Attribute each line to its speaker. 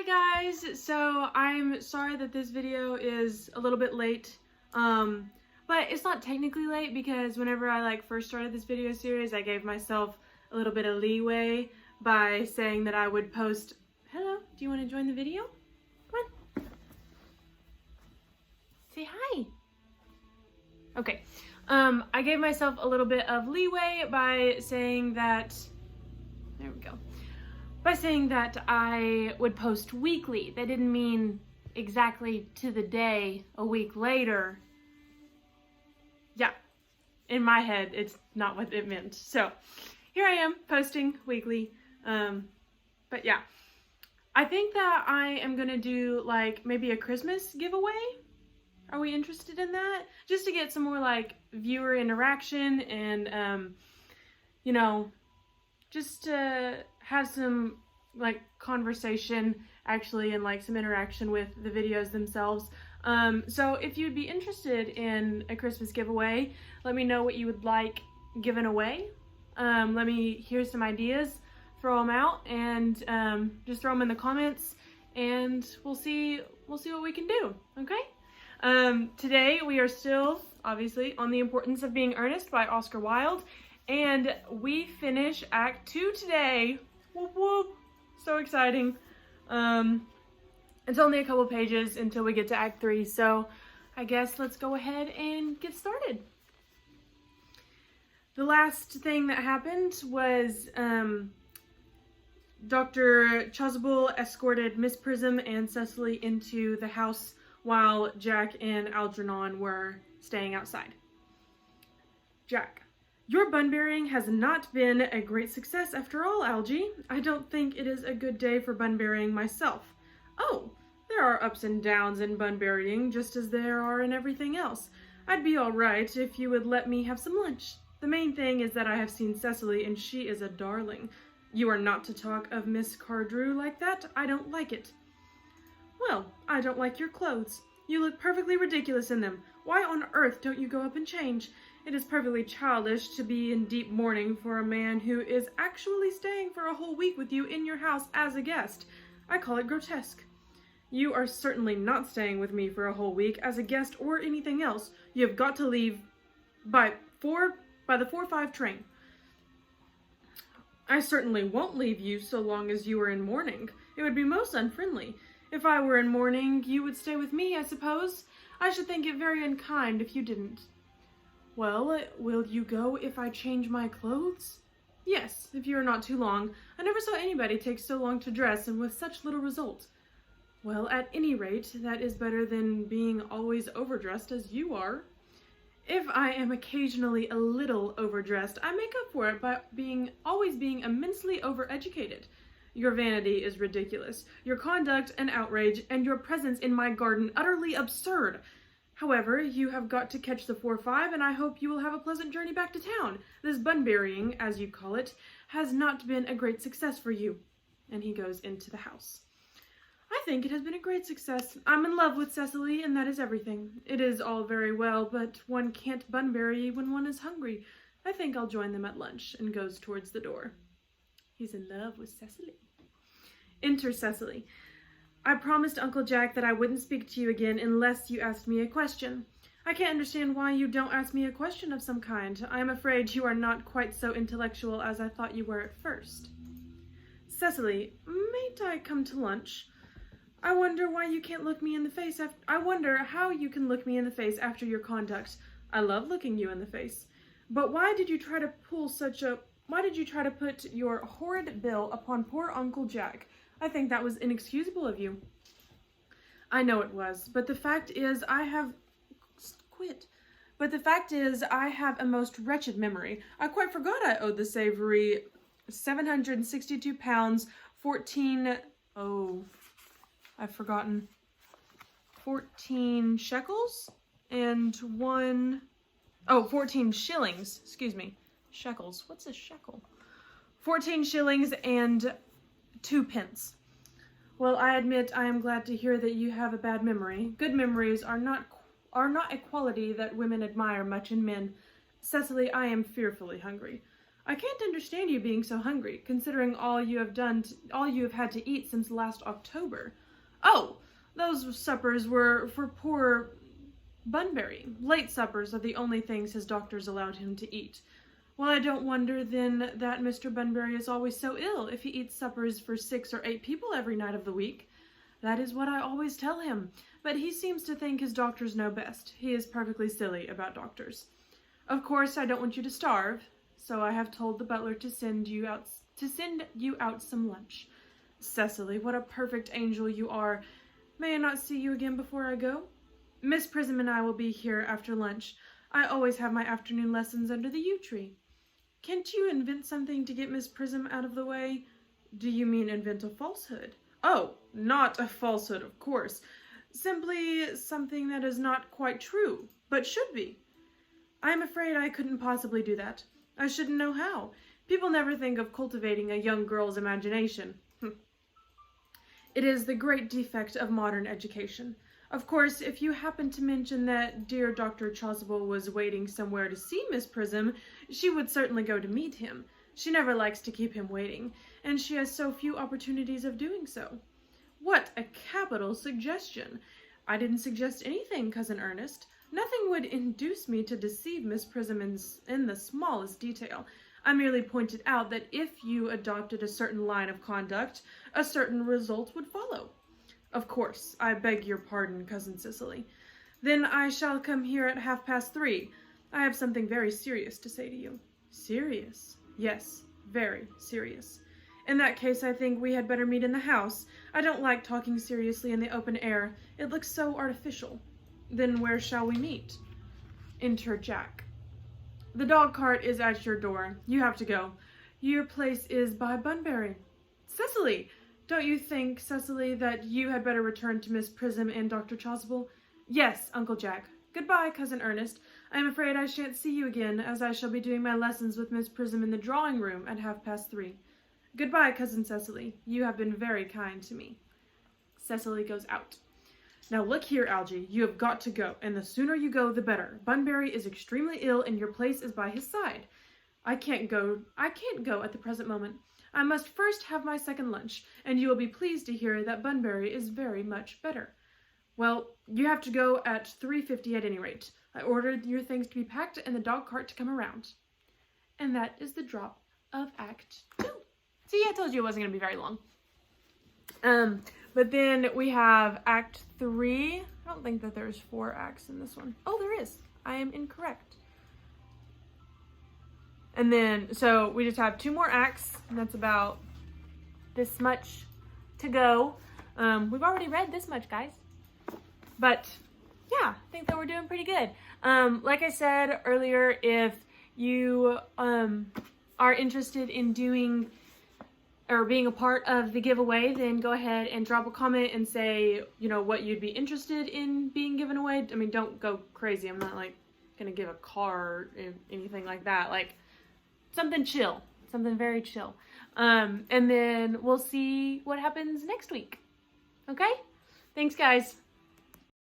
Speaker 1: Hi guys, so I'm sorry that this video is a little bit late, but it's not technically late because whenever I first started this video series, I gave myself a little bit of leeway by saying that I would post. Hello, do you want to join the video? Come on. Say hi. Okay, I gave myself a little bit of leeway by saying that, there we go. By saying that I would post weekly. That didn't mean exactly to the day a week later. Yeah, in my head, it's not what it meant. So here I am posting weekly. But yeah, I think that I am gonna do maybe a Christmas giveaway. Are we interested in that? Just to get some more viewer interaction and, just to have some conversation actually and some interaction with the videos themselves. So if you'd be interested in a Christmas giveaway, let me know what you would like given away. Let me hear some ideas, throw them out, and just throw them in the comments, and we'll see what we can do. Okay. Today we are still obviously on The Importance of Being Earnest by Oscar Wilde. And we finish Act 2 today. Whoop whoop. So exciting. It's only a couple pages until we get to Act 3, so I guess let's go ahead and get started. The last thing that happened was Dr. Chasuble escorted Miss Prism and Cecily into the house while Jack and Algernon were staying outside. Jack: "Your bunburying has not been a great success after all, Algie. I don't think it is a good day for bunburying myself." "Oh, there are ups and downs in bunburying, just as there are in everything else. I'd be all right if you would let me have some lunch. The main thing is that I have seen Cecily, and she is a darling. You are not to talk of Miss Cardrew like that. I don't like it." "Well, I don't like your clothes. You look perfectly ridiculous in them. Why on earth don't you go up and change? It is perfectly childish to be in deep mourning for a man who is actually staying for a whole week with you in your house as a guest. I call it grotesque. You are certainly not staying with me for a whole week as a guest or anything else. You have got to leave by the 4:05 train." "I certainly won't leave you so long as you are in mourning. It would be most unfriendly. If I were in mourning, you would stay with me, I suppose. I should think it very unkind if you didn't." "Well, will you go if I change my clothes?" "Yes, if you are not too long. I never saw anybody take so long to dress and with such little result." "Well, at any rate, that is better than being always overdressed as you are." "If I am occasionally a little overdressed, I make up for it by always being immensely overeducated. Your vanity is ridiculous, your conduct an outrage, and your presence in my garden utterly absurd. However, you have got to catch the 4:05, and I hope you will have a pleasant journey back to town. This bunburying, as you call it, has not been a great success for you." And he goes into the house. "I think it has been a great success. I'm in love with Cecily, and that is everything. It is all very well, but one can't bunbury when one is hungry. I think I'll join them at lunch," and goes towards the door. He's in love with Cecily. Enter Cecily. "I promised Uncle Jack that I wouldn't speak to you again unless you asked me a question. I can't understand why you don't ask me a question of some kind. I am afraid you are not quite so intellectual as I thought you were at first." "Cecily, mayn't I come to lunch? I wonder why you can't look me in the face I wonder how you can look me in the face after your conduct. I love looking you in the face. But why did you try to put your horrid bill upon poor Uncle Jack? I think that was inexcusable of you." "I know it was, but the fact is I have a most wretched memory. I quite forgot I owed the Savory £762, 14 shekels and 14 shillings, excuse me. Shekels, what's a shekel? 14 shillings and 2 pence. Well, I admit I am glad to hear that you have a bad memory. Good memories are not a quality that women admire much in men. Cecily, I am fearfully hungry. I can't understand you being so hungry, considering all you have had to eat since last October. Oh, those suppers were for poor Bunbury. Late suppers are the only things his doctors allowed him to eat. Well, I don't wonder then that Mr. Bunbury is always so ill if he eats suppers for 6 or 8 people every night of the week. That is what I always tell him, but he seems to think his doctors know best. He is perfectly silly about doctors. Of course, I don't want you to starve, so I have told the butler to send you out some lunch. Cecily, what a perfect angel you are. May I not see you again before I go? Miss Prism and I will be here after lunch. I always have my afternoon lessons under the yew tree. Can't you invent something to get Miss Prism out of the way? Do you mean invent a falsehood? Oh, not a falsehood, of course. Simply something that is not quite true, but should be. I am afraid I couldn't possibly do that. I shouldn't know how. People never think of cultivating a young girl's imagination. It is the great defect of modern education. Of course, if you happen to mention that dear Dr. Chasuble was waiting somewhere to see Miss Prism, she would certainly go to meet him. She never likes to keep him waiting, and she has so few opportunities of doing so. What a capital suggestion! I didn't suggest anything, Cousin Ernest. Nothing would induce me to deceive Miss Prism in the smallest detail. I merely pointed out that if you adopted a certain line of conduct, a certain result would follow. Of course, I beg your pardon, Cousin Cicely. Then I shall come here at 3:30. I have something very serious to say to you. Serious? Yes, very serious. In that case, I think we had better meet in the house. I don't like talking seriously in the open air. It looks so artificial. Then where shall we meet? Enter Jack. The dog cart is at your door. You have to go. Your place is by Bunbury. Cecily! Don't you think, Cecily, that you had better return to Miss Prism and Dr. Chasuble? Yes, Uncle Jack. Goodbye, Cousin Ernest. I am afraid I shan't see you again, as I shall be doing my lessons with Miss Prism in the drawing room at 3:30. Goodbye, Cousin Cecily. You have been very kind to me. Cecily goes out. Now look here, Algy. You have got to go, and the sooner you go, the better. Bunbury is extremely ill, and your place is by his side. I can't go at the present moment. I must first have my second lunch, and you will be pleased to hear that Bunbury is very much better. Well, you have to go at 3:50 at any rate. I ordered your things to be packed and the dog cart to come around. And that is the drop of Act 2. See, I told you it wasn't going to be very long. But then we have Act 3. I don't think that there's 4 acts in this one. Oh, there is. I am incorrect. And then, so we just have 2 more acts, and that's about this much to go. We've already read this much, guys. But, yeah, I think that we're doing pretty good. Like I said earlier, if you are interested in doing or being a part of the giveaway, then go ahead and drop a comment and say, you know, what you'd be interested in being given away. I mean, don't go crazy. I'm not, like, going to give a car or anything like that. Like, something chill. Something very chill. And then we'll see what happens next week. Okay? Thanks, guys.